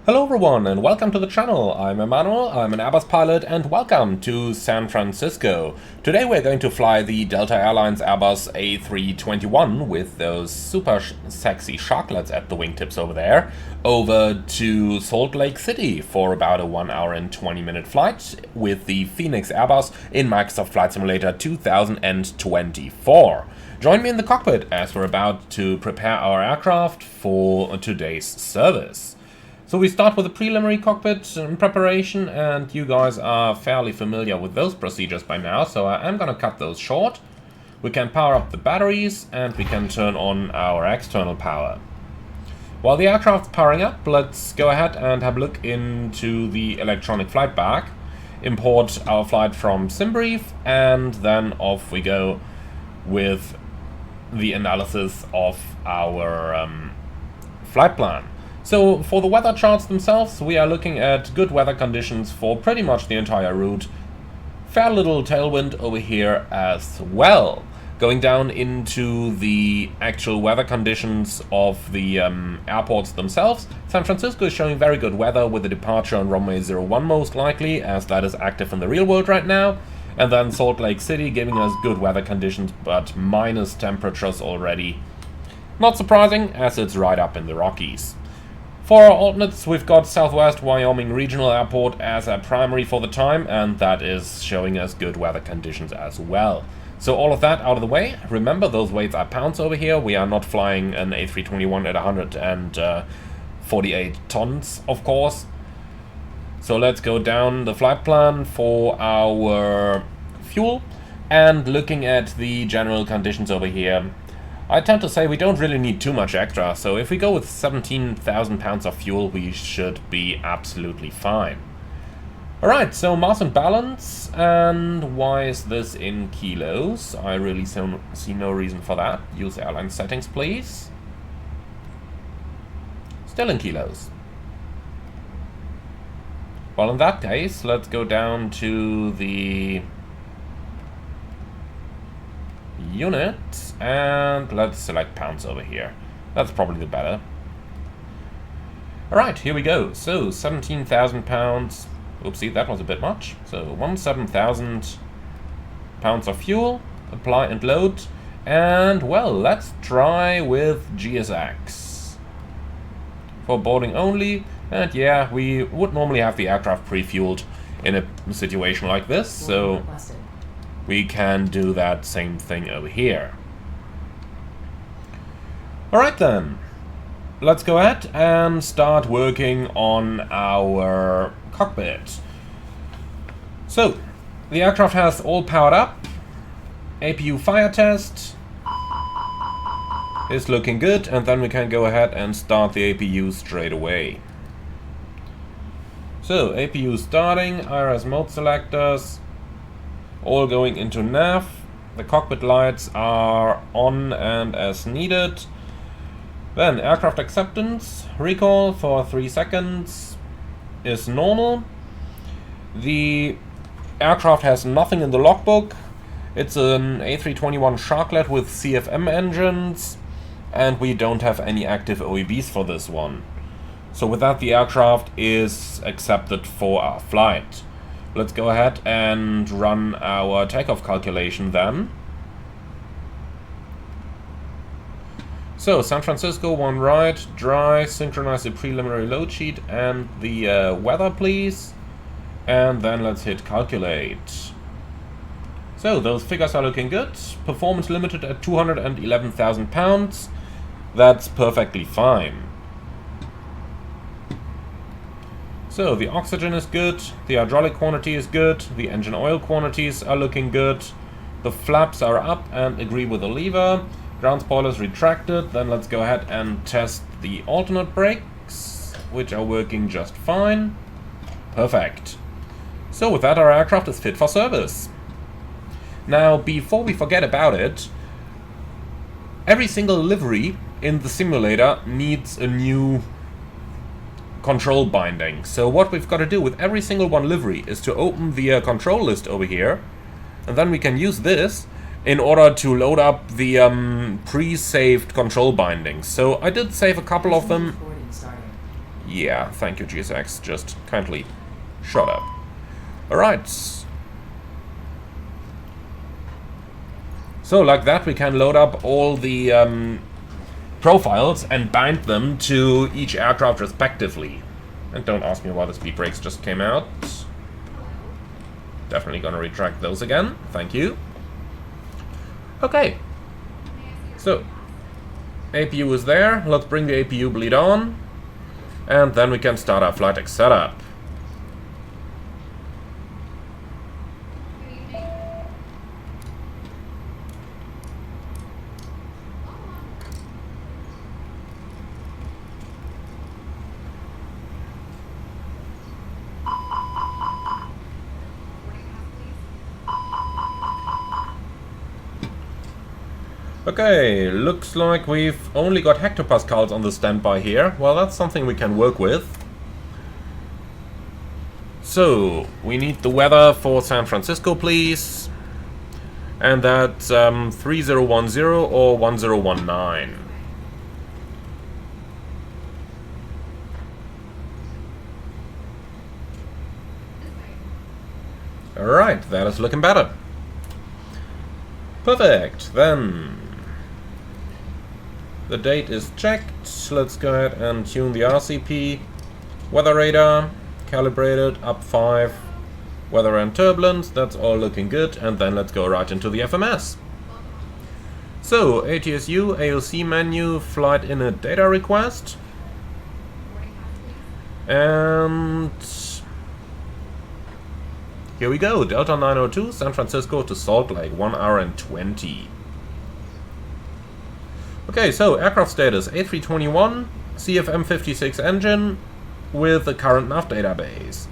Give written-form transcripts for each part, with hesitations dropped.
Hello everyone and welcome to the channel. I'm Emmanuel, I'm an Airbus pilot and welcome to San Francisco. Today we're going to fly the Delta Airlines Airbus A321 with those super sexy sharklets at the wingtips over there, over to Salt Lake City for about a 1 hour and 20-minute flight with the Fenix Airbus in Microsoft Flight Simulator 2024. Join me in the cockpit as we're about to prepare our aircraft for today's service. So we start with a preliminary cockpit preparation, and you guys are fairly familiar with those procedures by now, so I'm gonna cut those short. We can power up the batteries and we can turn on our external power. While the aircraft's powering up, let's go ahead and have a look into the electronic flight bag, import our flight from SimBrief, and then off we go with the analysis of our flight plan. So for the weather charts themselves, we are looking at good weather conditions for pretty much the entire route. Fair little tailwind over here as well. Going down into the actual weather conditions of the airports themselves, San Francisco is showing very good weather with a departure on runway 01 most likely, as that is active in the real world right now. And then Salt Lake City giving us good weather conditions, but minus temperatures already. Not surprising, as it's right up in the Rockies. For our alternates, we've got Southwest Wyoming Regional Airport as a primary for the time, and that is showing us good weather conditions as well. So all of that out of the way. Remember, those weights are pounds over here. We are not flying an A321 at 148 tons, of course. So let's go down the flight plan for our fuel, and looking at the general conditions over here. I tend to say we don't really need too much extra, so if we go with 17,000 pounds of fuel, we should be absolutely fine. Alright, so mass and balance, and why is this in kilos? I really see no reason for that. Use airline settings, please. Still in kilos. Well, in that case, let's go down to the unit, and let's select pounds over here. That's probably the better. Alright, here we go. So 17,000 pounds. Oopsie, that was a bit much. So 17,000 pounds of fuel. Apply and load. And well, let's try with GSX for boarding only. And yeah, we would normally have the aircraft pre-fueled in a situation like this, so we can do that same thing over here. Alright then, let's go ahead and start working on our cockpit. So, the aircraft has all powered up. APU fire test is looking good, and then we can go ahead and start the APU straight away. So, APU starting, IRS mode selectors, all going into nav. The cockpit lights are on and as needed. Then aircraft acceptance, recall for 3 seconds is normal. The aircraft has nothing in the logbook. It's an A321 Sharklet with CFM engines, and we don't have any active OEBs for this one. So with that, the aircraft is accepted for our flight. Let's go ahead and run our takeoff calculation then. So, San Francisco, 1 right, dry, synchronize the preliminary load sheet and the weather, please. And then let's hit calculate. So, those figures are looking good. Performance limited at 211,000 pounds. That's perfectly fine. So, the oxygen is good, the hydraulic quantity is good, the engine oil quantities are looking good, the flaps are up and agree with the lever, ground spoilers retracted. Then let's go ahead and test the alternate brakes, which are working just fine. Perfect. So with that, our aircraft is fit for service. Now, before we forget about it, every single livery in the simulator needs a new control binding. So what we've got to do with every single one livery is to open the control list over here, and then we can use this in order to load up the pre-saved control bindings. So I did save a couple of them. Yeah, thank you, GSX. Just kindly shut up. Alright. So, like that, we can load up all the profiles and bind them to each aircraft respectively. And don't ask me why the speed brakes just came out. Definitely gonna retract those again. Thank you. Okay. So, APU is there. Let's bring the APU bleed on. And then we can start our flight deck setup. Okay, looks like we've only got hectopascals on the standby here. Well, that's something we can work with. So, we need the weather for San Francisco, please. And that's 3010 or 1019. Alright, that is looking better. Perfect, then the date is checked. Let's go ahead and tune the RCP. Weather radar, calibrated, up 5. Weather and turbulence, that's all looking good. And then let's go right into the FMS. So, ATSU, AOC menu, flight in a data request. And here we go, Delta 902, San Francisco to Salt Lake, 1 hour and 20. Okay, so aircraft status, A321, CFM56 engine with the current nav database.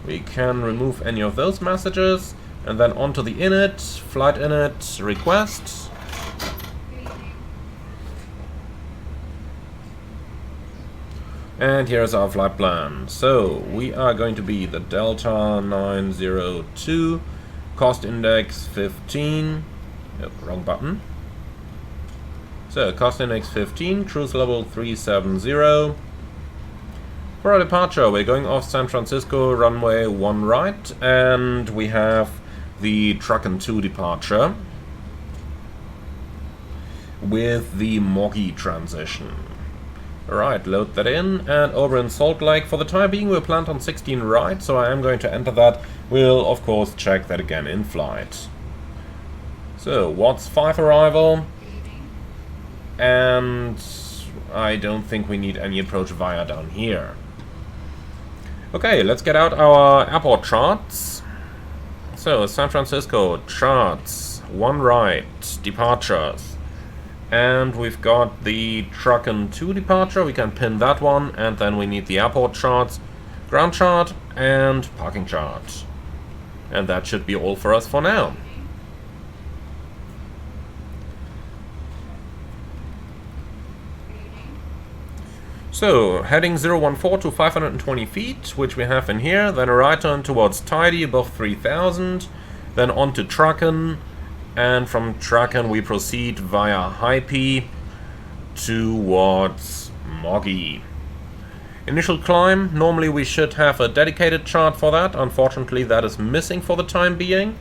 We can remove any of those messages, and then onto the init, flight init, request. And here's our flight plan. So, we are going to be the Delta 902, cost index 15, oh, wrong button. So, cost index 15, cruise level 370. For our departure, we're going off San Francisco, runway 1 right, and we have the Truckin 2 departure with the Moggy transition. Alright, load that in, and over in Salt Lake, for the time being we're planned on 16 right, so I am going to enter that. We'll of course check that again in flight. So, Watts 5 arrival, and I don't think we need any approach via down here. Okay, let's get out our airport charts. So, San Francisco, charts, 1 right, departures. And we've got the Truckin 2 departure, we can pin that one, and then we need the airport charts, ground chart, and parking chart. And that should be all for us for now. So, heading 014 to 520 feet, which we have in here, then a right turn towards Tidy above 3000, then on to Truckin, and from Truckin we proceed via High P towards Moggy. Initial climb, normally we should have a dedicated chart for that, unfortunately that is missing for the time being.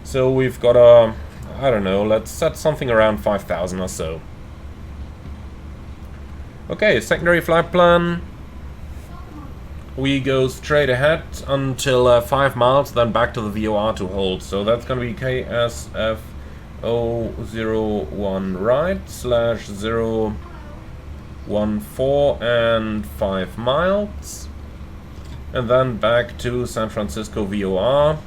So we've got a, I don't know, let's set something around 5000 or so. Okay, secondary flight plan. We go straight ahead until 5 miles, then back to the VOR to hold. So that's going to be KSF 001 right slash 014 and 5 miles. And then back to San Francisco VOR.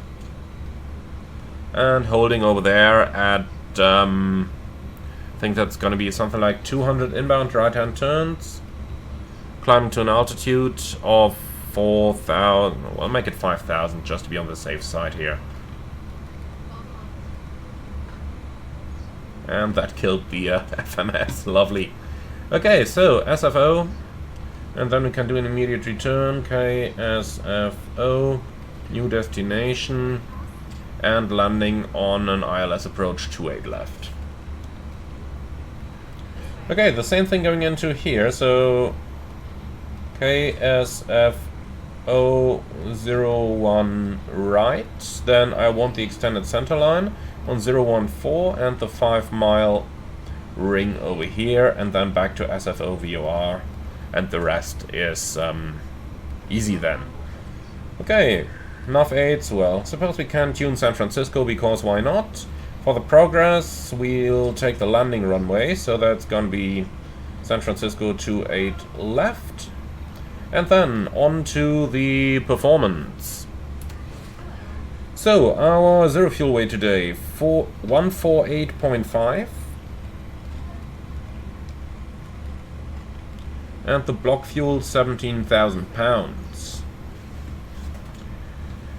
And holding over there at I think that's going to be something like 200 inbound right-hand turns. Climbing to an altitude of 4,000. Well, make it 5,000 just to be on the safe side here. And that killed the FMS. Lovely. Okay, so SFO. And then we can do an immediate return. KSFO. New destination. And landing on an ILS approach 28 left. Okay, the same thing going into here, so KSF001 right. Then I want the extended center line on 014 and the 5-mile ring over here, and then back to SFO VOR, and the rest is easy then. Okay, nav 8, well, suppose we can tune San Francisco, because why not? For the progress, we'll take the landing runway, so that's gonna be San Francisco 28 left. And then on to the performance. So, our zero fuel weight today, 148.5. And the block fuel, 17,000 pounds.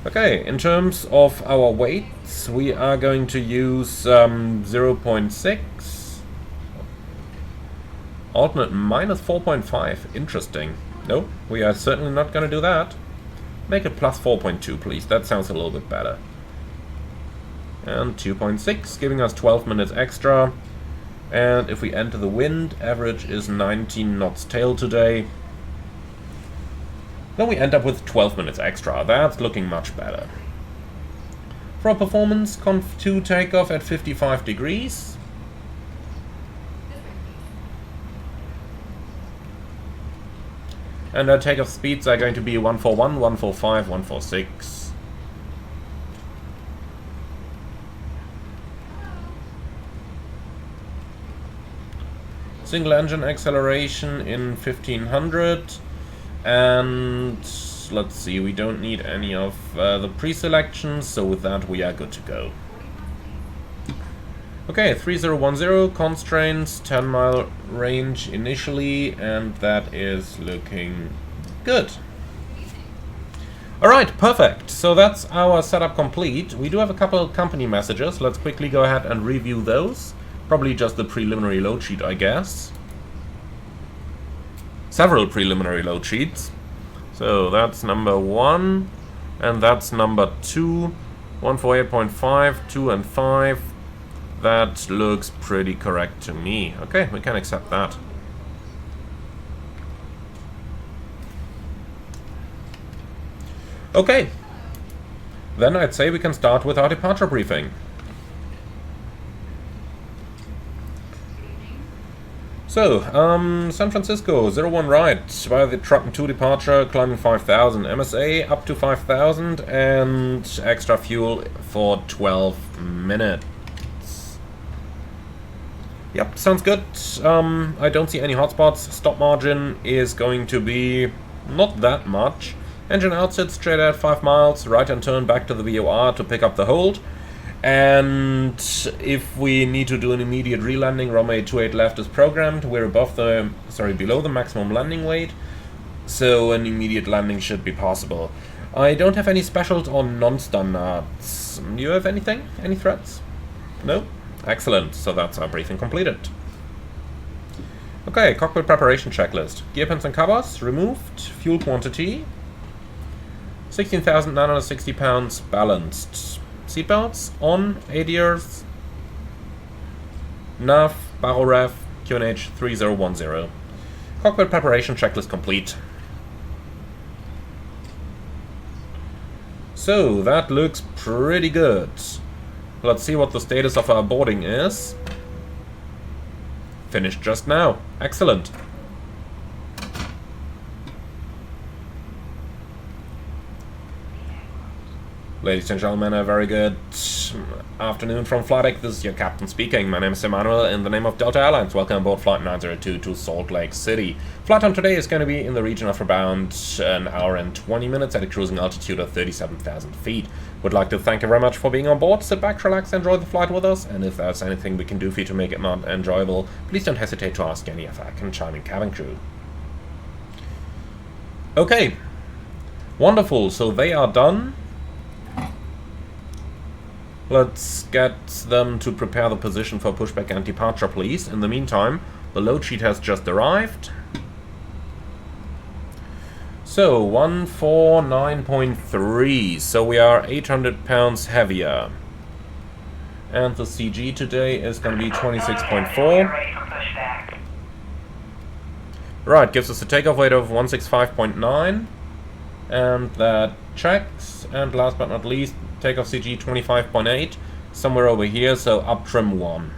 Okay, in terms of our weights, we are going to use 0.6. Alternate minus 4.5. Interesting. No, we are certainly not going to do that. Make it plus 4.2, please. That sounds a little bit better. And 2.6, giving us 12 minutes extra. And if we enter the wind, average is 19 knots tail today. Then we end up with 12 minutes extra. That's looking much better. For our performance, conf 2 takeoff at 55 degrees. And our takeoff speeds are going to be 141, 145, 146. Single engine acceleration in 1500. And let's see, we don't need any of the pre-selections, so with that we are good to go. Okay, 3010, constraints, 10-mile range initially, and that is looking good. Alright, perfect. So that's our setup complete. We do have a couple of company messages. Let's quickly go ahead and review those. Probably just the preliminary load sheet, I guess. Several preliminary load sheets. So that's number 1, and that's number 2. 148.5, 2 and 5. That looks pretty correct to me. Okay, we can accept that. Okay. Then I'd say we can start with our departure briefing. So, San Francisco, 01 right, via the Truck 2 departure, climbing 5,000, MSA up to 5,000, and extra fuel for 12 minutes. Yep, sounds good. I don't see any hotspots. Stop margin is going to be not that much. Engine outsits straight at 5 miles, right and turn back to the VOR to pick up the hold. And if we need to do an immediate re-landing, runway 28 left is programmed. We're below the maximum landing weight, so an immediate landing should be possible. I don't have any specials or non-standards. Do you have anything? Any threats? No? Excellent, so that's our briefing completed. Okay, cockpit preparation checklist. Gear pins and covers removed. Fuel quantity 16,960 pounds balanced. Seatbelts on, ADRs, nav, baroref, QNH 3010. Cockpit preparation checklist complete. So that looks pretty good. Let's see what the status of our boarding is. Finished just now. Excellent. Ladies and gentlemen, a very good afternoon from flight deck. This is your captain speaking. My name is Emmanuel. In the name of Delta Airlines, welcome aboard Flight 902 to Salt Lake City. Flight time today is going to be in the region of about an hour and 20 minutes at a cruising altitude of 37,000 feet. Would like to thank you very much for being on board. Sit back, relax, enjoy the flight with us, and if there's anything we can do for you to make it more enjoyable, please don't hesitate to ask any of our charming cabin crew. Okay, wonderful. So they are done. Let's get them to prepare the position for pushback and departure, please. In the meantime, the load sheet has just arrived. So, 149.3, so we are 800 pounds heavier. And the CG today is going to be 26.4. Right, gives us a takeoff weight of 165.9. And that checks. And last but not least, takeoff CG 25.8. Somewhere over here, so up trim 1.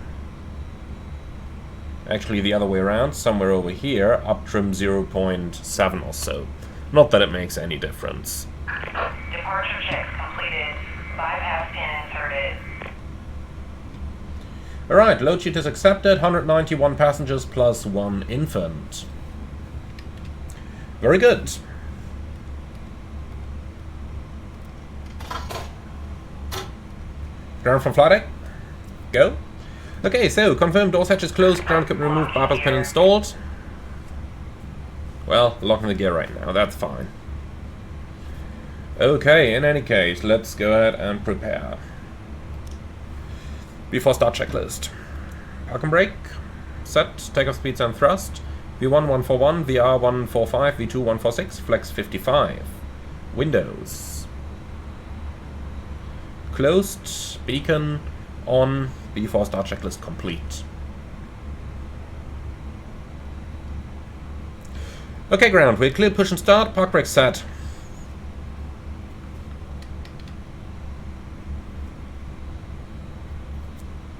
Actually the other way around, somewhere over here, up trim 0.7 or so. Not that it makes any difference. Departure checks completed. Bypass pin inserted. Alright, load sheet is accepted. 191 passengers plus 1 infant. Very good. Ground from flight deck. Go. Okay, so confirmed door hatch is closed, ground equipment removed, bypass pin installed. Well, locking the gear right now, that's fine. Okay, in any case, let's go ahead and prepare. Before start checklist. Park and brake. Set. Takeoff speeds and thrust. V1 141, VR 145, V2 146, flex 55. Windows. Closed. Beacon on. Before start checklist complete. Okay, ground. We're clear, push and start. Park brake set.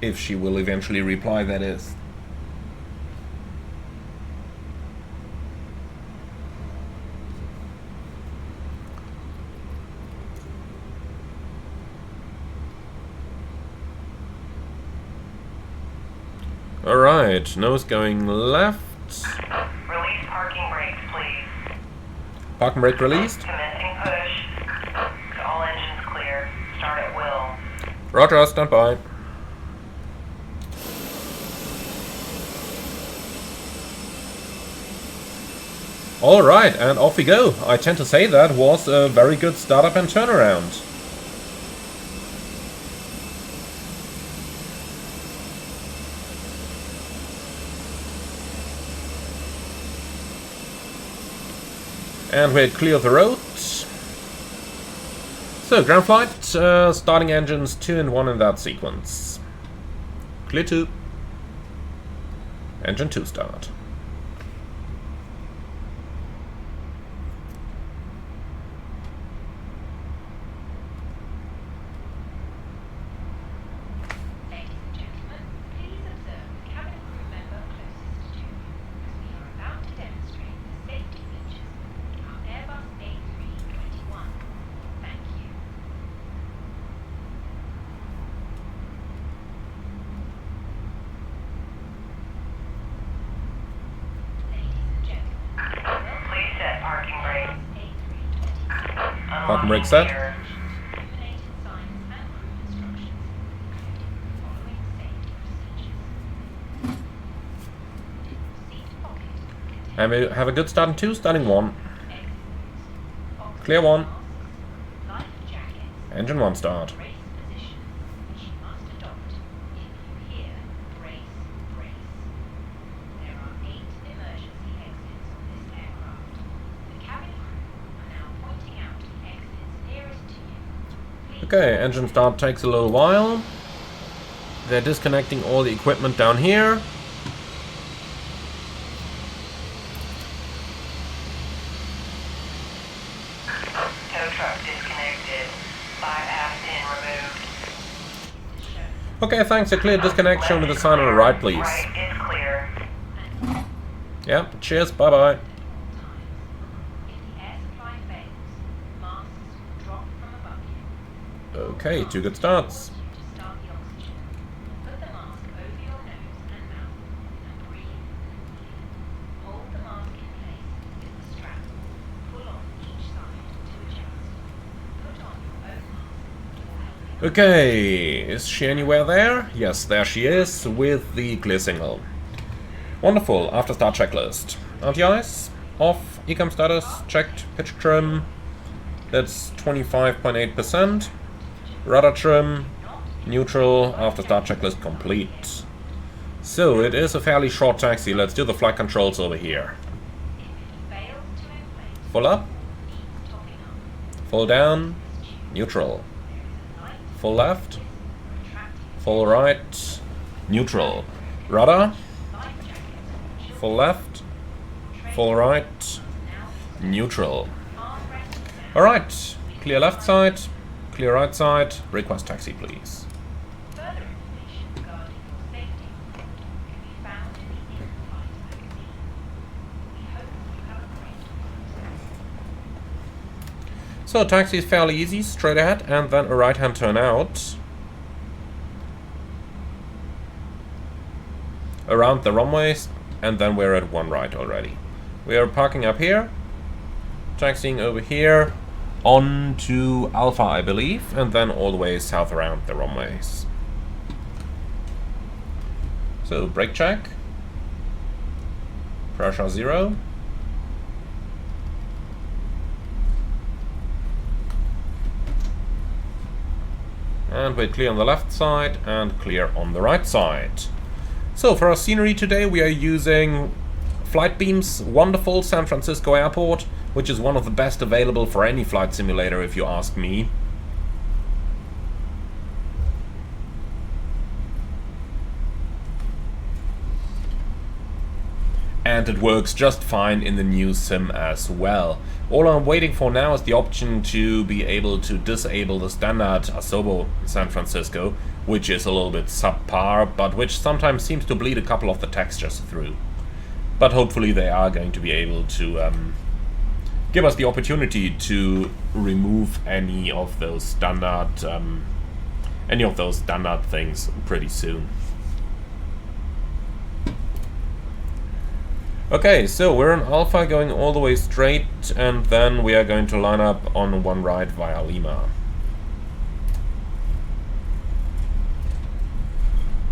If she will eventually reply, that is. Alright, nose going left. Release parking brakes, please. Parking brake released. Commencing push. All engines clear. Start at will. Roger, stand by. Alright, and off we go. I tend to say that was a very good startup and turnaround. And we're clear of the road. So, ground flight, starting engines 2 and 1 in that sequence. Clear 2. Engine 2 start. Parking brake set. And we have a good start in 2, starting 1. Clear 1. Engine 1 start. Okay, engine start takes a little while. They're disconnecting all the equipment down here. Tow truck disconnected. Bypass pin removed. Okay, thanks. A clear disconnect. Show me the sign on the right, please. Right is clear. Yeah, cheers. Bye-bye. Okay, 2 good starts. Okay, is she anywhere there? Yes, there she is, with the clear signal. Wonderful, after start checklist. Anti-ice, off, ecom status, checked, pitch trim, that's 25.8%. Rudder trim, neutral, after start checklist complete. So, it is a fairly short taxi, let's do the flight controls over here. Full up, full down, neutral. Full left, full right, neutral. Rudder, full left, full right, neutral. Alright, clear left side, clear right side, request taxi please. Further information regarding your safety can be found in the in-flight magazine. We hope you have a great cruise. So taxi is fairly easy, straight ahead and then a right hand turn out. Around the runways and then we're at one right already. We are parking up here, taxiing over here, on to Alpha I believe, and then all the way south around the runways. So brake check, pressure 0. And we're clear on the left side and clear on the right side. So for our scenery today we are using Flightbeam's wonderful San Francisco airport, which is one of the best available for any flight simulator if you ask me. And it works just fine in the new sim as well. All I'm waiting for now is the option to be able to disable the standard Asobo San Francisco, which is a little bit subpar, but which sometimes seems to bleed a couple of the textures through. But hopefully they are going to be able to give us the opportunity to remove any of those standard things pretty soon. Okay, so we're in Alpha going all the way straight, and then we are going to line up on one right via Lima.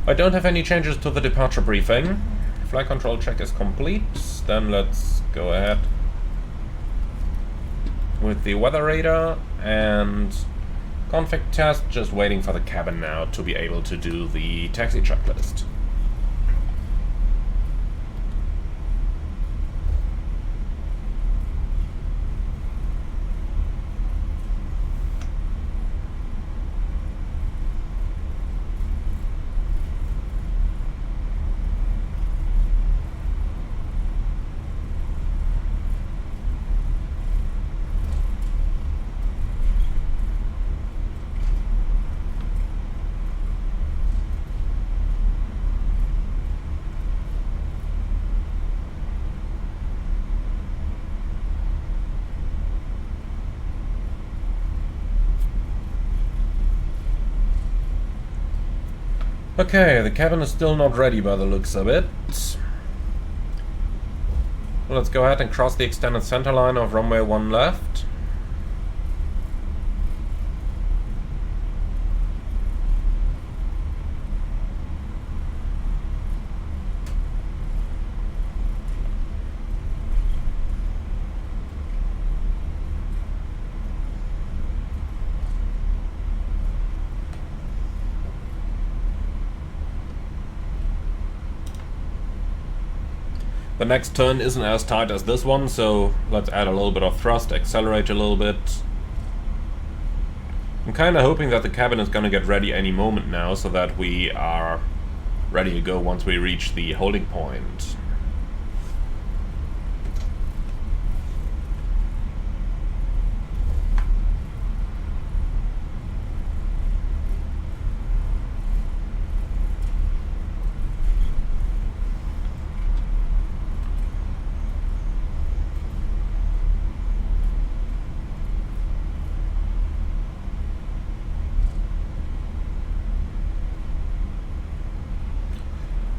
I don't have any changes to the departure briefing. Flight control check is complete. Then let's go ahead with the weather radar and config test. Just waiting for the cabin now to be able to do the taxi checklist. Okay, the cabin is still not ready by the looks of it. Let's go ahead and cross the extended center line of runway 1 left. The next turn isn't as tight as this one, so let's add a little bit of thrust, accelerate a little bit. I'm kinda hoping that the cabin is gonna get ready any moment now, so that we are ready to go once we reach the holding point.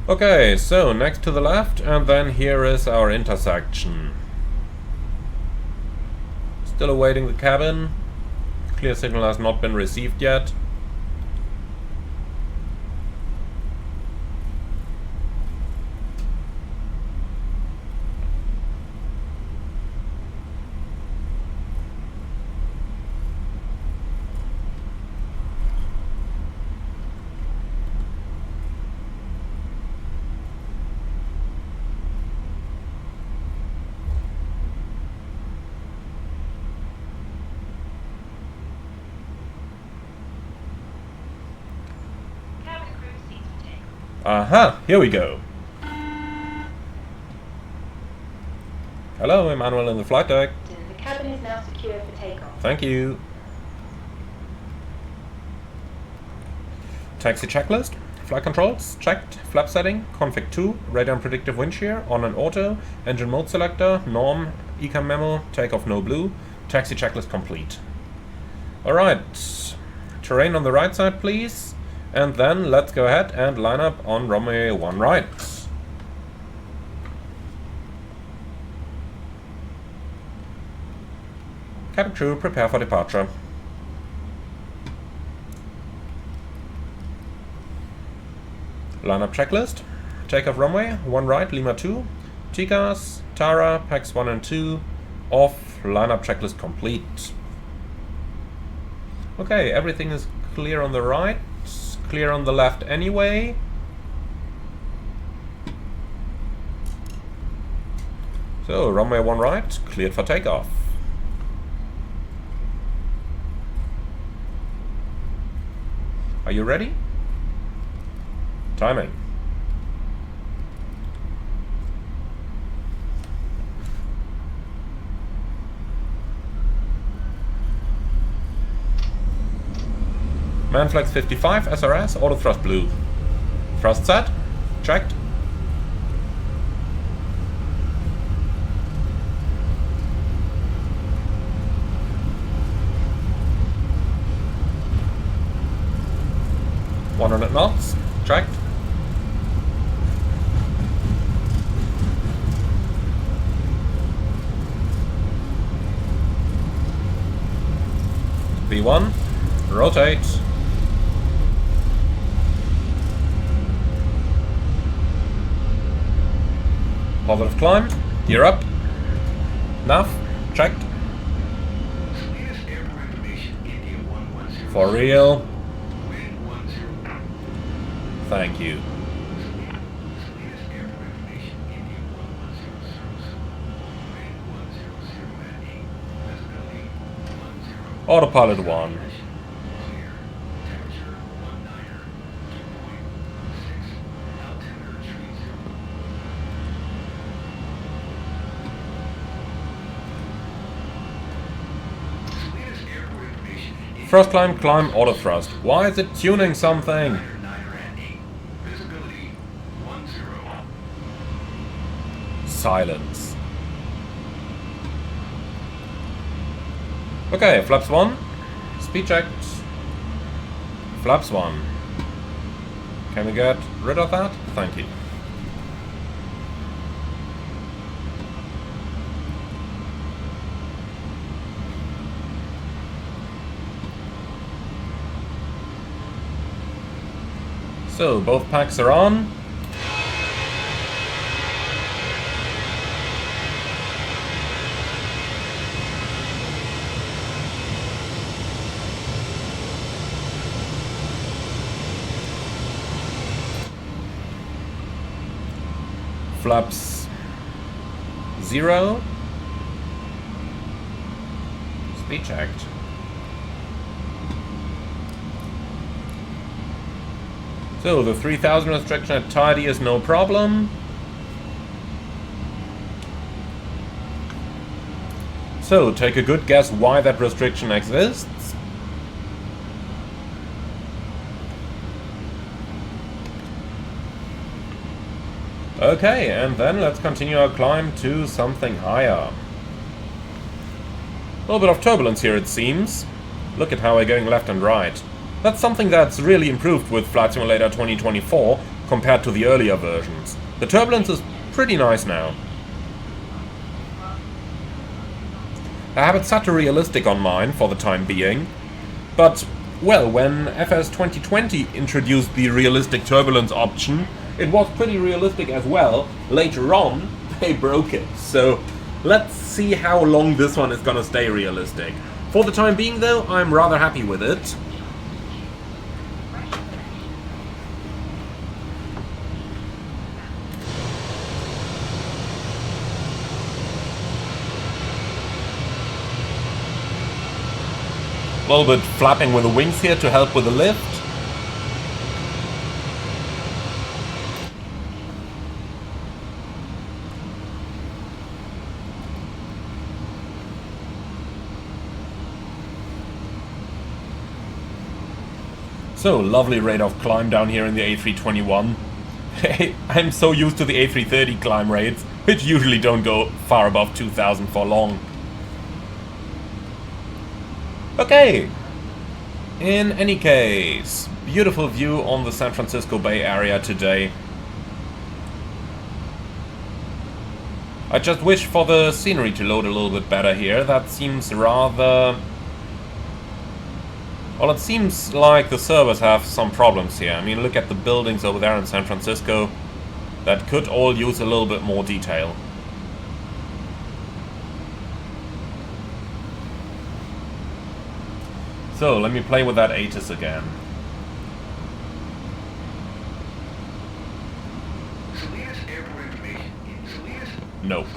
Okay, so next to the left, and then here is our intersection. Still awaiting the cabin. Clear signal has not been received yet. Aha, here we go. Hello, Emmanuel in the flight deck. The cabin is now secure for takeoff. Thank you. Taxi checklist. Flight controls, checked. Flap setting, config 2. Radar and predictive wind shear, on and auto. Engine mode selector, norm, ecam memo, takeoff no blue. Taxi checklist complete. Alright. Terrain on the right side, please. And then let's go ahead and line up on runway 1 right. Cabin crew, prepare for departure. Lineup checklist. Takeoff runway, 1 right, Lima 2. TCAS, Tara, PAX 1 and 2. Off, lineup checklist complete. Okay, everything is clear on the right. Clear on the left anyway. So, runway 1 right, cleared for takeoff. Are you ready? Timing. Manflex 55, SRS, auto thrust blue. Thrust set, checked. .100 knots, checked. V1, rotate. Positive climb, gear up. Nav, checked. For real. Thank you. Autopilot 1. First climb, climb, auto thrust. Why is it tuning something? Silence. Okay, flaps 1. Speed checked. Flaps 1. Can we get rid of that? Thank you. So, both packs are on. Flaps 0. Speed checked. So the 3000 restriction at tidy is no problem. So take a good guess why that restriction exists. Okay, and then let's continue our climb to something higher. A little bit of turbulence here, it seems. Look at how we're going left and right. That's something that's really improved with Flight Simulator 2024 compared to the earlier versions. The turbulence is pretty nice now. I have it set to realistic on mine for the time being, but, well, when FS 2020 introduced the realistic turbulence option, it was pretty realistic as well. Later on, they broke it, so let's see how long this one is gonna stay realistic. For the time being though, I'm rather happy with it. A little bit flapping with the wings here to help with the lift. So, lovely rate of climb down here in the A321. I'm so used to the A330 climb rates, which usually don't go far above 2000 for long. Okay. In any case, beautiful view on the San Francisco Bay Area today. I just wish for the scenery to load a little bit better here. That seems rather... Well, it seems like the servers have some problems here. I mean, look at the buildings over there in San Francisco. That could all use a little bit more detail. So, let me play with that Asus again. No.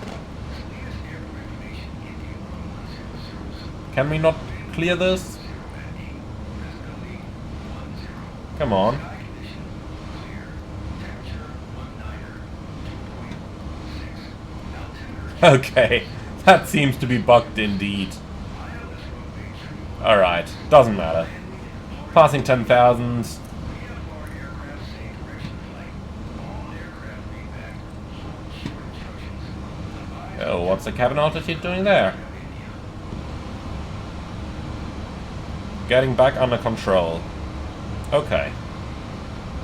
Can we not clear this? Come on. Okay, that seems to be bugged indeed. Alright, doesn't matter. Passing 10,000. Oh, what's the cabin altitude doing there? Getting back under control. Okay.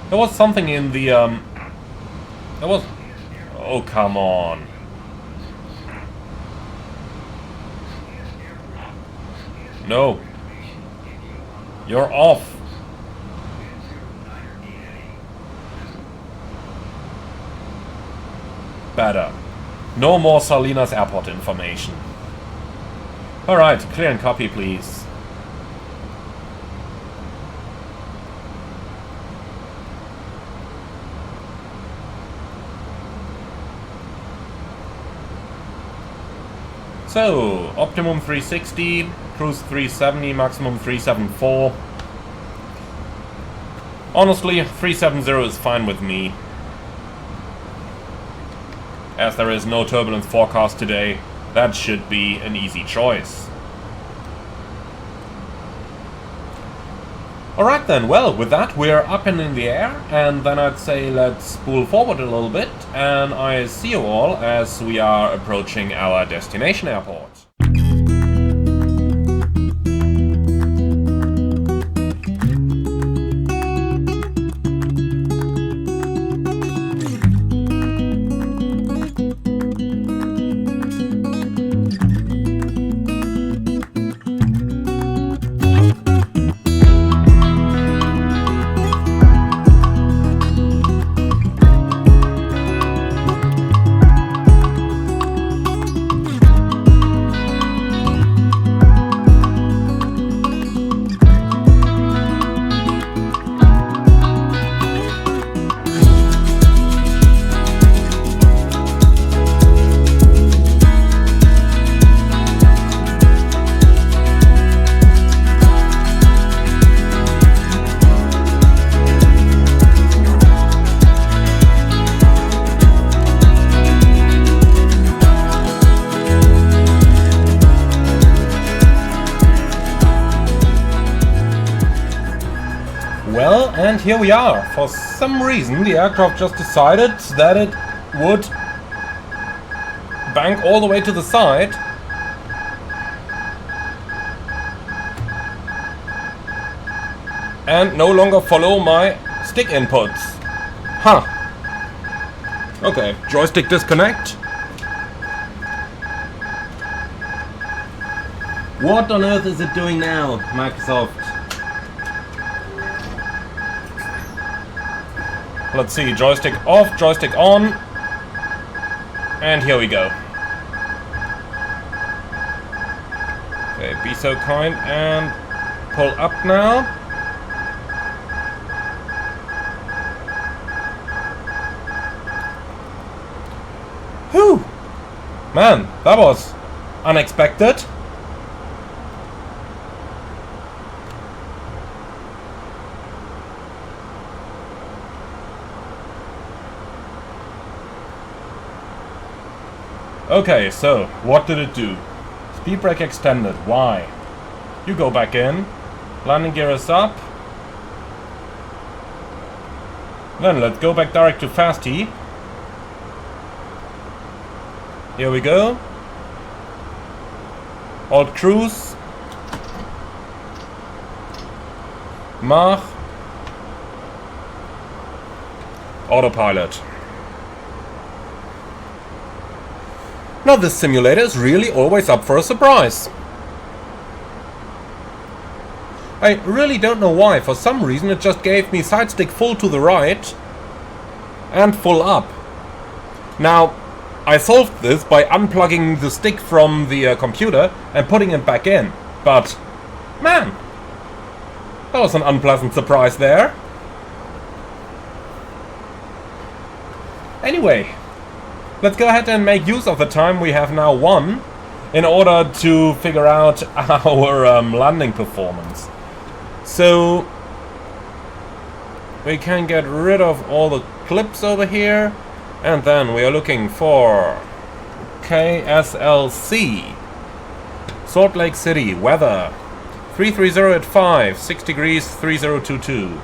There was something in the, There was... Oh, come on. No. You're off. Better. No more Salinas Airport information. Alright, clear and copy, please. So, optimum 360, cruise 370, maximum 374. Honestly, 370 is fine with me. As there is no turbulence forecast today, that should be an easy choice. Alright then, well, with that we're up and in the air, and then I'd say let's spool forward a little bit, and I see you all as we are approaching our destination airport. Well, and here we are. For some reason, the aircraft just decided that it would bank all the way to the side. And no longer follow my stick inputs. Huh. Okay, joystick disconnect. What on earth is it doing now, Microsoft? Let's see, joystick off, joystick on. And here we go. Okay, be so kind and pull up now. Whew! Man, that was unexpected. Okay, so, what did it do? Speed brake extended. Why? You go back in. Landing gear is up. Then let's go back direct to fast T. Here we go. Alt cruise. Mach. Autopilot. Now this simulator is really always up for a surprise. I really don't know why, for some reason it just gave me side stick full to the right and full up. Now, I solved this by unplugging the stick from the computer and putting it back in, but man, that was an unpleasant surprise there. Anyway, let's go ahead and make use of the time we have now won in order to figure out our landing performance. So we can get rid of all the clips over here, and then we are looking for KSLC, Salt Lake City, weather 330 at 5, 6 degrees 3022.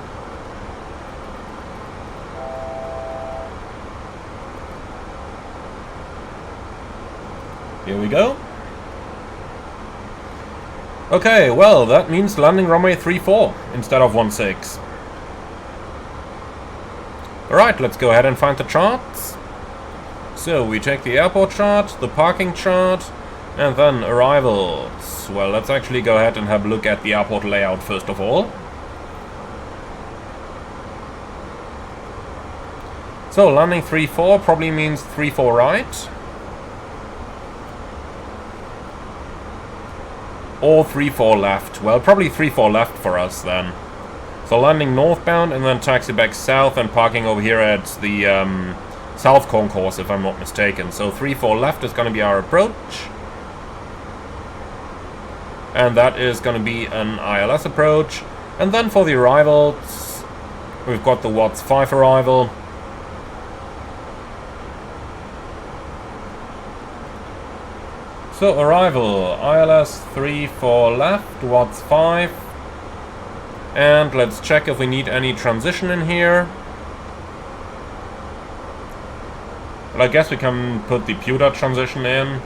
Here we go. Okay, well, that means landing runway 34 instead of 16. Alright, let's go ahead and find the charts. So, we take the airport chart, the parking chart, and then arrivals. Well, let's actually go ahead and have a look at the airport layout first of all. So, landing 34 probably means 34 right. Or 34 left. Well, probably 34 left for us then. So landing northbound and then taxi back south and parking over here at the south concourse if I'm not mistaken. So 34 left is going to be our approach. And that is going to be an ILS approach. And then for the arrivals, we've got the Watts 5 arrival. So arrival, ILS 34 left, Watts 5. And let's check if we need any transition in here. But I guess we can put the pewter transition in.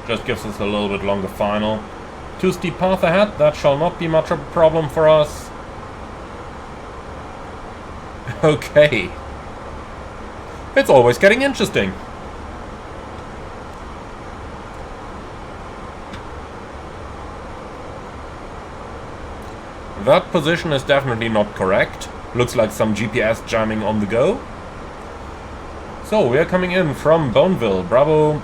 Just gives us a little bit longer final. Too steep path ahead, that shall not be much of a problem for us. Okay. It's always getting interesting. That position is definitely not correct. Looks like some GPS jamming on the go. So, we are coming in from Boneville, Bravo,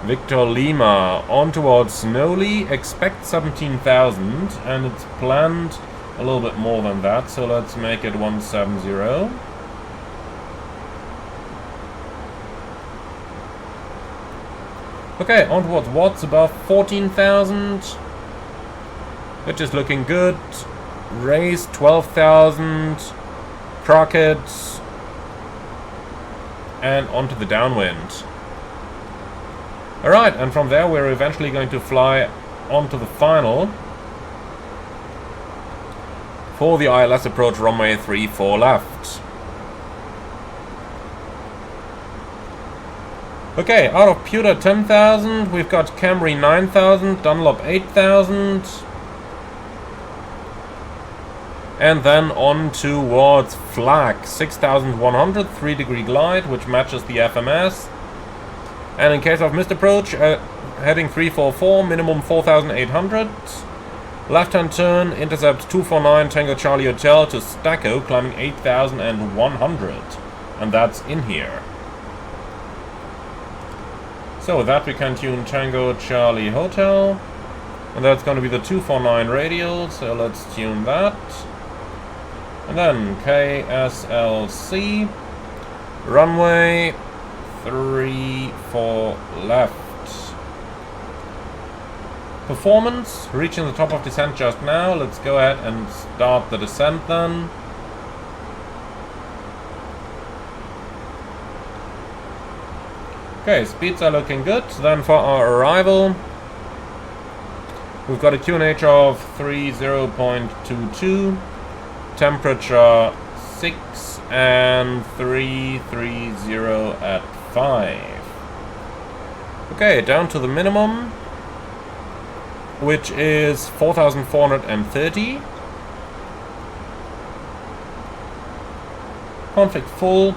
Victor Lima, on towards Snowley. Expect 17,000, and it's planned a little bit more than that, so let's make it 170. Okay, on towards Watts, above 14,000. Which is looking good. Race 12,000. Crockett. And onto the downwind. Alright, and from there we're eventually going to fly onto the final. For the ILS approach runway 34 left. Okay, out of Pewter 10,000, we've got Camry 9,000, Dunlop 8,000. And then on towards Flak, 6,100, 3-degree glide, which matches the FMS. And in case of missed approach, heading 344, minimum 4,800. Left-hand turn, intercept 249, Tango Charlie Hotel to Stacko, climbing 8,100. And that's in here. So with that we can tune Tango Charlie Hotel. And that's going to be the 249 radial, so let's tune that. And then KSLC, runway 34 left. Performance, reaching the top of descent just now. Let's go ahead and start the descent then. Okay, speeds are looking good. Then for our arrival, we've got a QNH of 30.22. Temperature 6 and 330 at 5. Okay, down to the minimum, which is 4,430. Config full,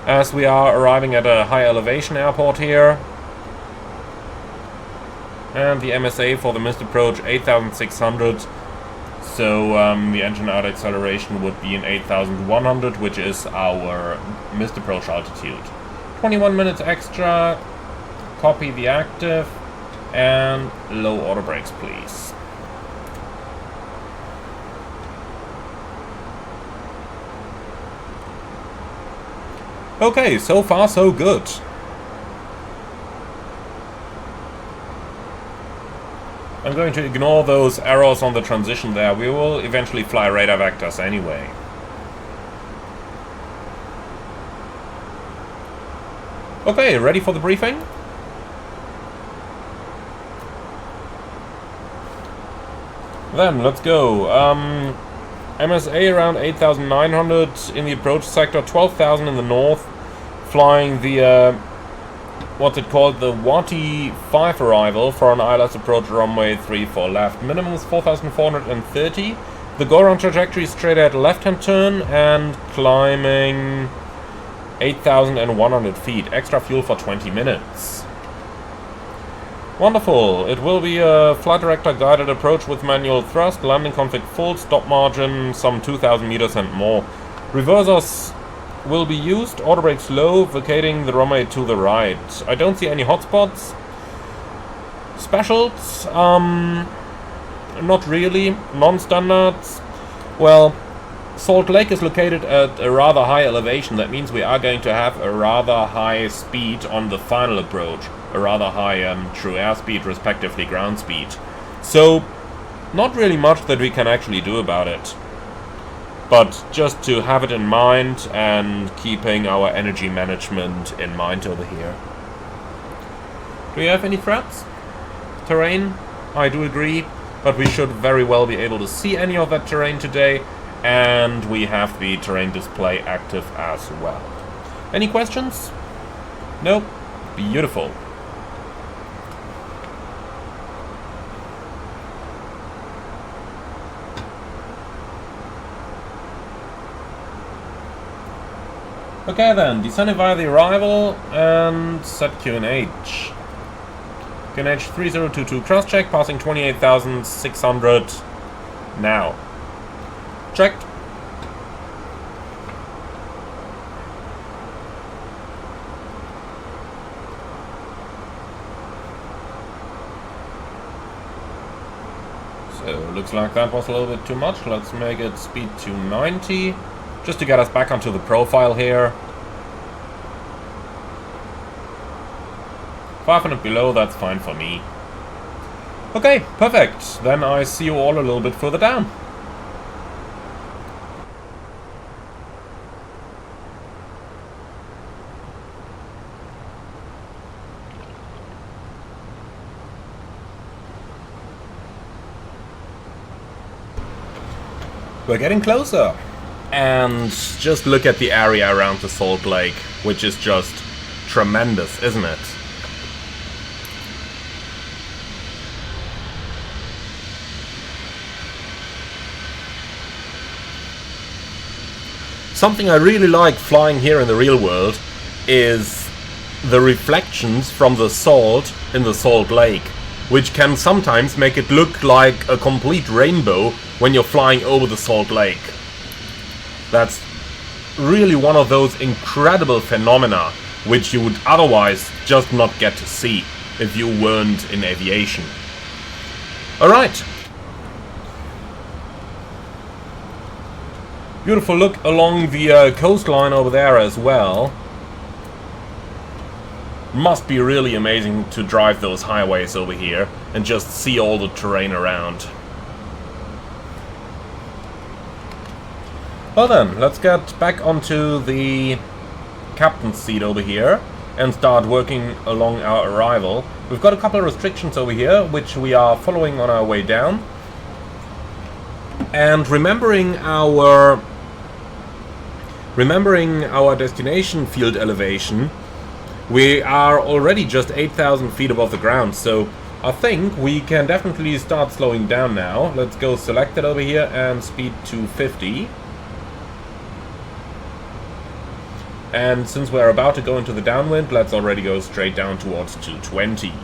as we are arriving at a high elevation airport here. And the MSA for the missed approach 8,600. So the engine out acceleration would be in 8,100, which is our missed approach altitude. 21 minutes extra. Copy the active. And low auto brakes, please. Okay, so far so good. I'm going to ignore those errors on the transition there. We will eventually fly radar vectors anyway. Okay, ready for the briefing? Then, let's go. MSA around 8,900 in the approach sector, 12,000 in the north. Flying the, what's it called? The Wati 5 arrival for an ILS approach runway 34 left. Minimum is 4,430. The go-around trajectory is straight at left-hand turn and climbing 8,100 feet. Extra fuel for 20 minutes. Wonderful. It will be a flight director guided approach with manual thrust, landing config full, stop margin some 2,000 meters and more. Reversers will be used, auto brakes low, vacating the runway to the right. I don't see any hotspots. Specials? Not really. Non-standards? Well, Salt Lake is located at a rather high elevation. That means we are going to have a rather high speed on the final approach. A rather high true airspeed, respectively ground speed. So, not really much that we can actually do about it. But just to have it in mind and keeping our energy management in mind over here. Do we have any threats? Terrain? I do agree, but we should very well be able to see any of that terrain today. And we have the terrain display active as well. Any questions? Nope. Beautiful. Okay then, descending via the arrival and set QNH. QNH 3022 cross-check, passing 28,600 now. Checked. So, looks like that was a little bit too much. Let's make it speed to 90. Just to get us back onto the profile here. 500 below, that's fine for me. Okay, perfect. Then I see you all a little bit further down. We're getting closer. And just look at the area around the Salt Lake, which is just tremendous, isn't it? Something I really like flying here in the real world is the reflections from the salt in the Salt Lake, which can sometimes make it look like a complete rainbow when you're flying over the Salt Lake. That's really one of those incredible phenomena which you would otherwise just not get to see if you weren't in aviation. Alright. Beautiful look along the coastline over there as well. Must be really amazing to drive those highways over here and just see all the terrain around. Well then, let's get back onto the captain's seat over here and start working along our arrival. We've got a couple of restrictions over here, which we are following on our way down. And remembering our Remembering our destination field elevation, we are already just 8,000 feet above the ground, so I think we can definitely start slowing down now. Let's go select it over here and speed to 50. And since we're about to go into the downwind, let's already go straight down towards 220.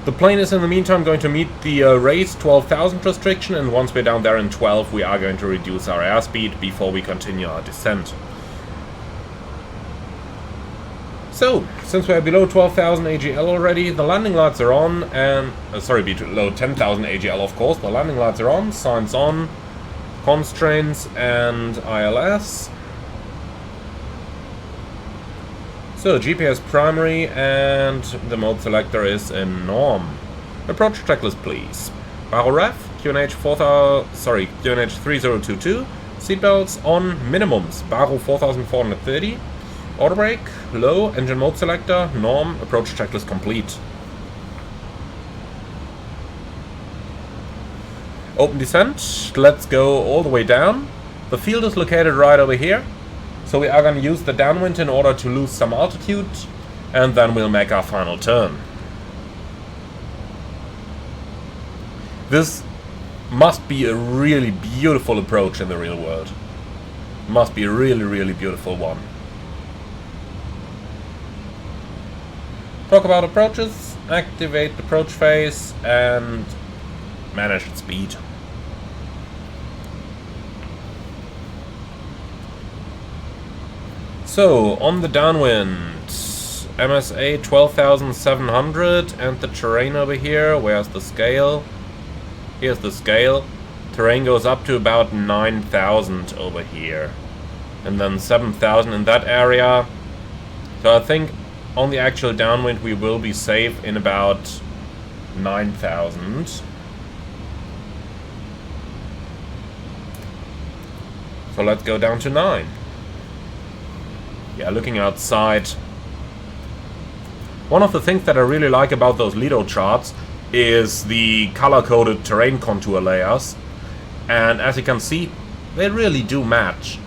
The plane is in the meantime going to meet the raised 12,000 restriction, and once we're down there in 12, we are going to reduce our airspeed before we continue our descent. So, since we're below 12,000 AGL already, the landing lights are on, and below 10,000 AGL of course, the landing lights are on, signs on, constraints and ILS. So GPS primary, and the mode selector is in norm. Approach checklist please. Barrel ref, QNH 3022, seatbelts on, minimums, barrel 4430, auto brake, low, engine mode selector, norm, approach checklist complete. Open descent, let's go all the way down. The field is located right over here. So we are going to use the downwind in order to lose some altitude, and then we'll make our final turn. This must be a really beautiful approach in the real world. Must be a really, really beautiful one. Talk about approaches, activate the approach phase, and manage its speed. So, on the downwind, MSA 12,700, and the terrain over here, where's the scale? Here's the scale. Terrain goes up to about 9,000 over here, and then 7,000 in that area. So I think on the actual downwind we will be safe in about 9,000. So let's go down to 9. Yeah, looking outside. One of the things that I really like about those Lido charts is the color-coded terrain contour layers. And as you can see, they really do match.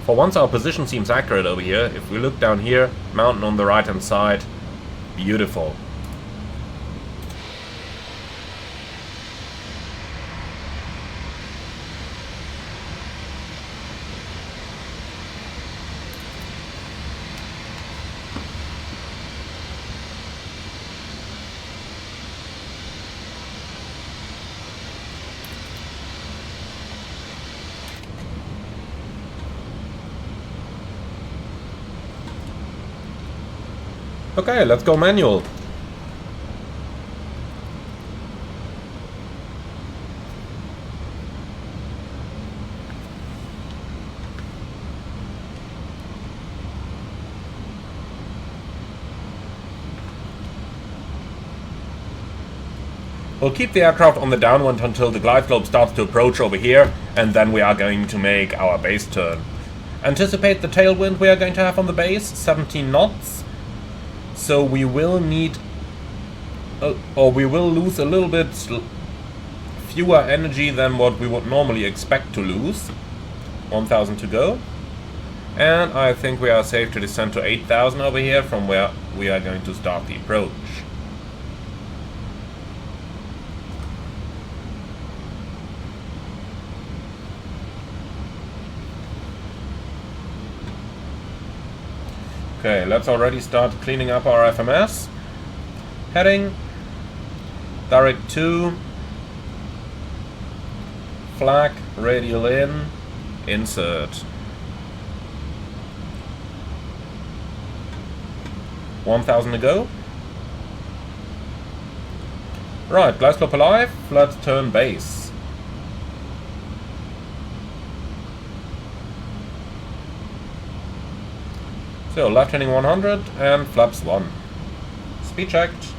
For once our position seems accurate over here. If we look down here, mountain on the right hand side, beautiful. Okay, let's go manual. We'll keep the aircraft on the downwind until the glide slope starts to approach over here, and then we are going to make our base turn. Anticipate the tailwind we are going to have on the base, 17 knots. So we will need, or we will lose a little bit fewer energy than what we would normally expect to lose. 1,000 to go. And I think we are safe to descend to 8,000 over here, from where we are going to start the approach. Okay, let's already start cleaning up our FMS. Heading, direct 2, flag, radial in, insert. 1,000 to go. Right, glide slope alive, let's turn base. So, left heading 100 and flaps 1. Speed checked.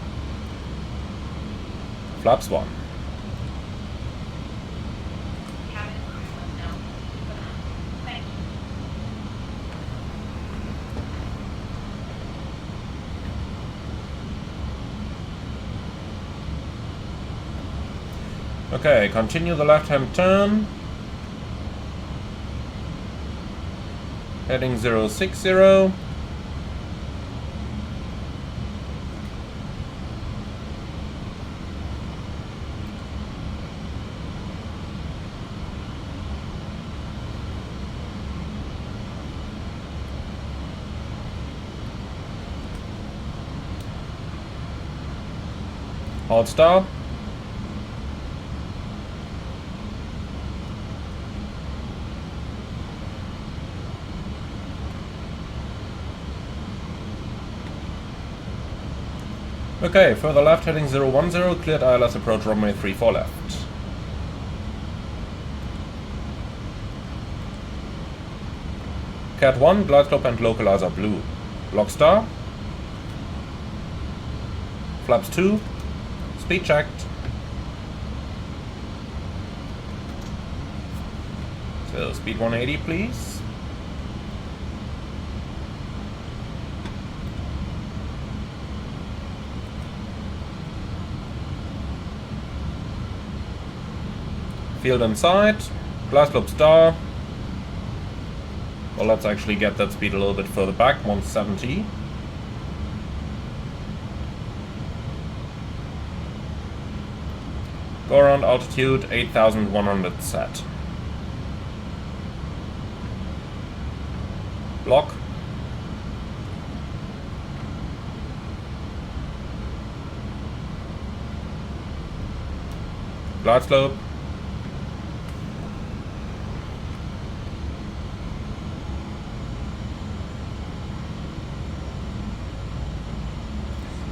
Flaps 1. Cabin crew must now proceed to command. Thank you. Okay, continue the left-hand turn. Heading 060. Hold start. Okay, further left, heading 010, cleared ILS approach runway 34 left. Cat 1, glide slope and localizer blue. Lock star. Flaps 2. Speed checked. So, speed 180 please. Field inside. Glide slope star. Well, let's actually get that speed a little bit further back, 170. Go around altitude 8,100 set. Block. Glide slope.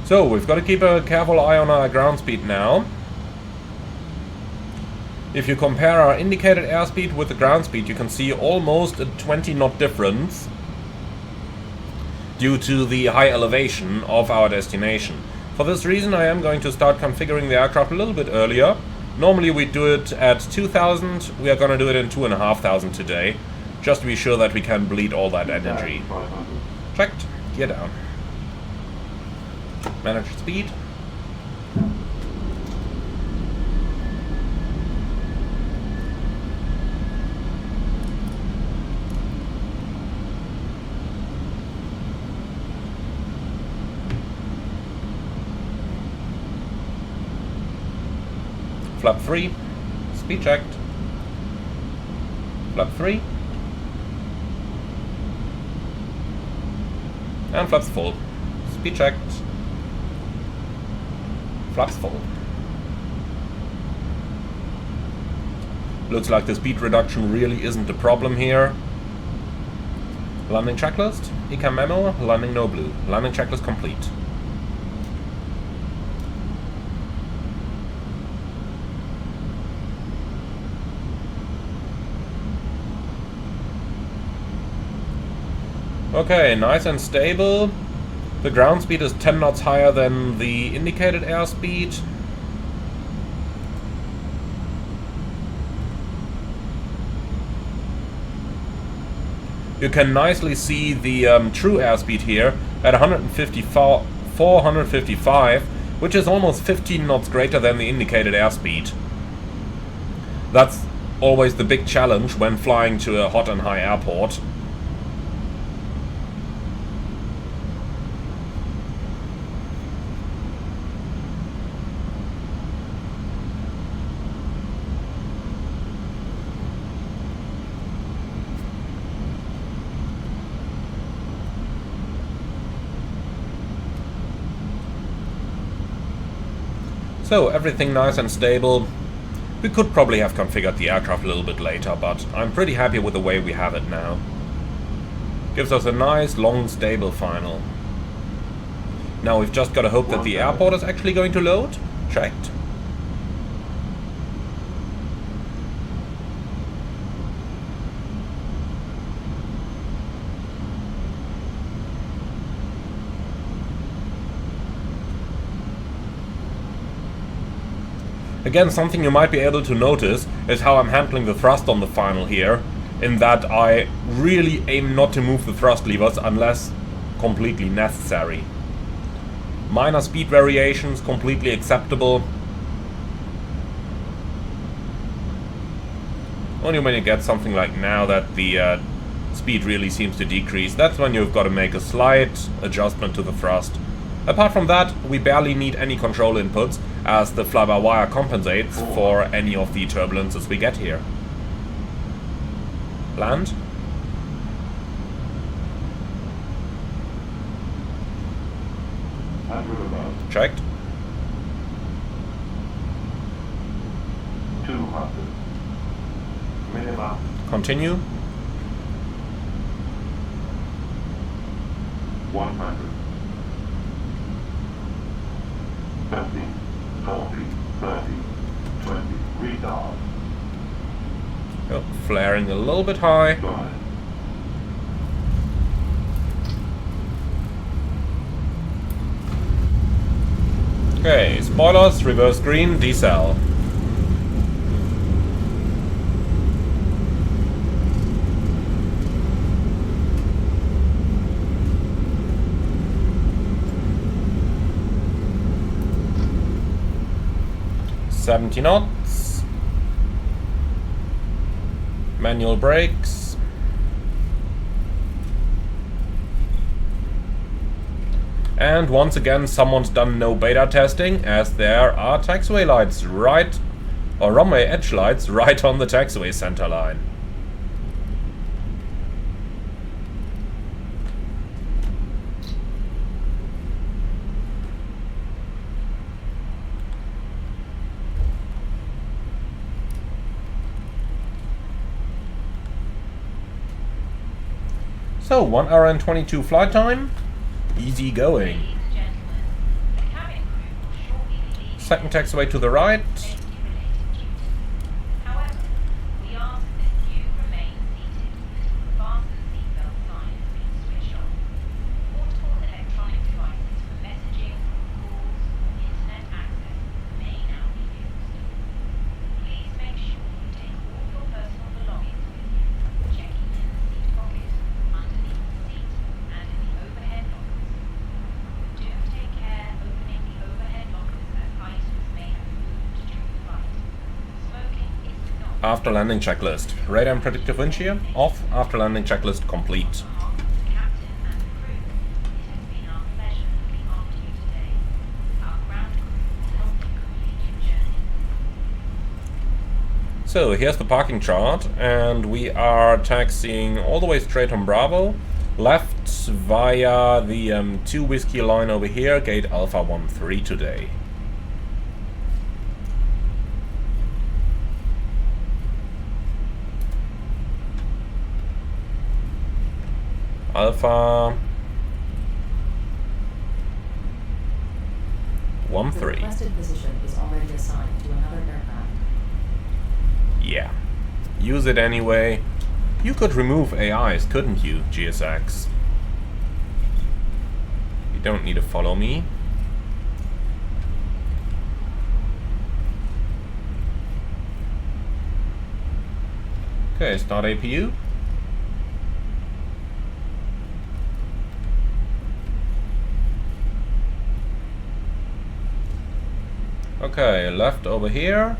So, we've got to keep a careful eye on our ground speed now. If you compare our indicated airspeed with the ground speed, you can see almost a 20 knot difference due to the high elevation of our destination. For this reason, I am going to start configuring the aircraft a little bit earlier. Normally we do it at 2,000, we are going to do it in 2,500 today, just to be sure that we can bleed all that energy. Checked, gear down. Manage speed. Flap 3, speed checked. Flap 3. And flaps full. Speed checked. Flaps full. Looks like the speed reduction really isn't a problem here. Landing checklist, ECAM memo, landing no blue. Landing checklist complete. Okay, nice and stable. The ground speed is 10 knots higher than the indicated airspeed. You can nicely see the true airspeed here at 455, which is almost 15 knots greater than the indicated airspeed. That's always the big challenge when flying to a hot and high airport. So, everything nice and stable. We could probably have configured the aircraft a little bit later, but I'm pretty happy with the way we have it now. Gives us a nice, long, stable final. Now we've just got to hope that the airport is actually going to load. Checked. Again, something you might be able to notice is how I'm handling the thrust on the final here, in that I really aim not to move the thrust levers unless completely necessary. Minor speed variations, completely acceptable. Only when you get something like now that the speed really seems to decrease. That's when you've got to make a slight adjustment to the thrust. Apart from that, we barely need any control inputs, as the fly-by-wire compensates for any of the turbulences we get here. Land. Checked. 200. Minimum. Continue. 100. 50, 40, 30, 20. Retard. Oh, flaring a little bit high. Drive. Okay, spoilers, reverse green, decel. $70 knots. Manual brakes. And once again, someone's done no beta testing, as there are taxiway lights right, or runway edge lights right on the taxiway center line. So, 1 hour and 22 flight time. Easy going. Ladies and gentlemen, the cabin crew will shortly be leaving Second taxiway to the right. safety-related duties. However, we ask that you remain seated. The fasten seatbelt sign has been switched off. Portable electronic devices for messaging, calls, or internet access may now be used. Please make sure you take all your personal belongings with you, checking in the seat pocket, underneath the seat, and in the overhead lockers. Do take care opening the overhead lockers as items may have moved during flight. Smoking is not After landing checklist. Radar and predictive wind shear off. After landing checklist complete. on behalf of the captain and the crew. It has been our pleasure looking after you today. Our ground crew will help you complete your journey. So here's the parking chart, and we are taxiing all the way straight on Bravo, left via the 2 whiskey line over here, gate Alpha 13 today. Alpha 13. The requested position is already assigned to another aircraft. Yeah. Use it anyway. You could remove AIs, couldn't you, GSX? You don't need to follow me. Okay, start APU. Okay, left over here.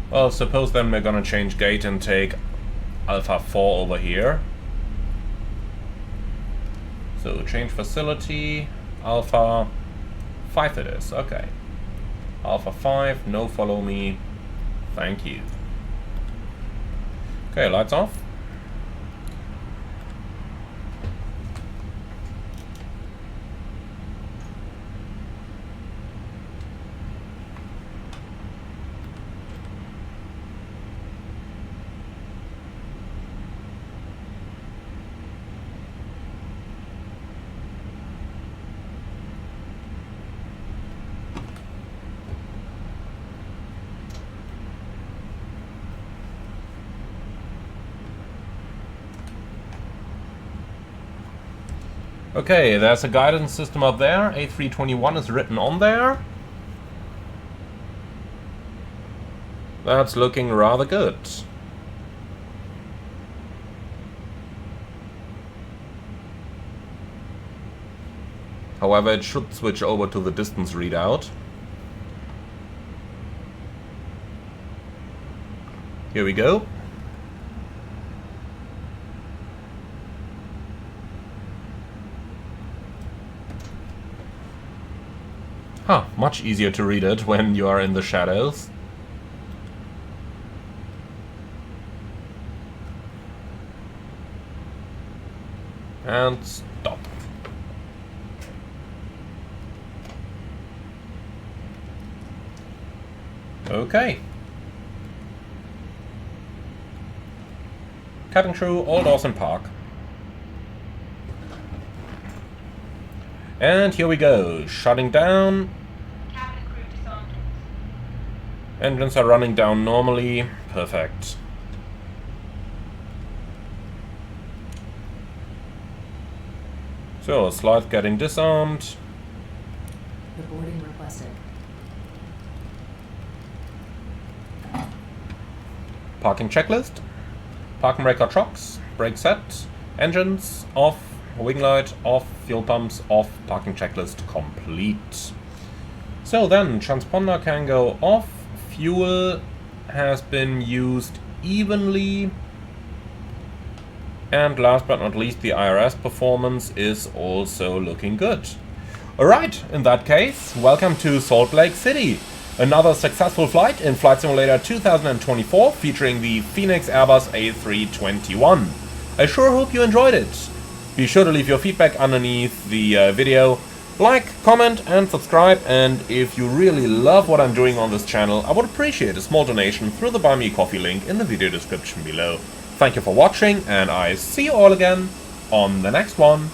Well, suppose then we're gonna change gate and take Alpha 4 over here. So change facility, Alpha 5 it is, okay. Alpha 5, no follow me, thank you. Okay, lights off. Okay, there's a guidance system up there. A321 is written on there. That's looking rather good. However, it should switch over to the distance readout. Here we go. Huh, much easier to read it when you are in the shadows. And stop. Okay. Cabin crew, all doors in park. And here we go, shutting down. Cabin crew disarmed doors. Engines are running down normally. Perfect. So, slide getting disarmed. The boarding requested. Parking checklist. Parking brake trucks. Brake set. Engines off. Wing light off. Fuel pumps off. Parking checklist complete. So then, transponder can go off. Fuel has been used evenly. And last but not least, the IRS performance is also looking good. Alright, in that case, welcome to Salt Lake City. Another successful flight in Flight Simulator 2024 featuring the Fenix Airbus A321. I sure hope you enjoyed it. Be sure to leave your feedback underneath the video. Like, comment and subscribe, and if you really love what I'm doing on this channel, I would appreciate a small donation through the Buy Me Coffee link in the video description below. Thank you for watching, and I see you all again on the next one.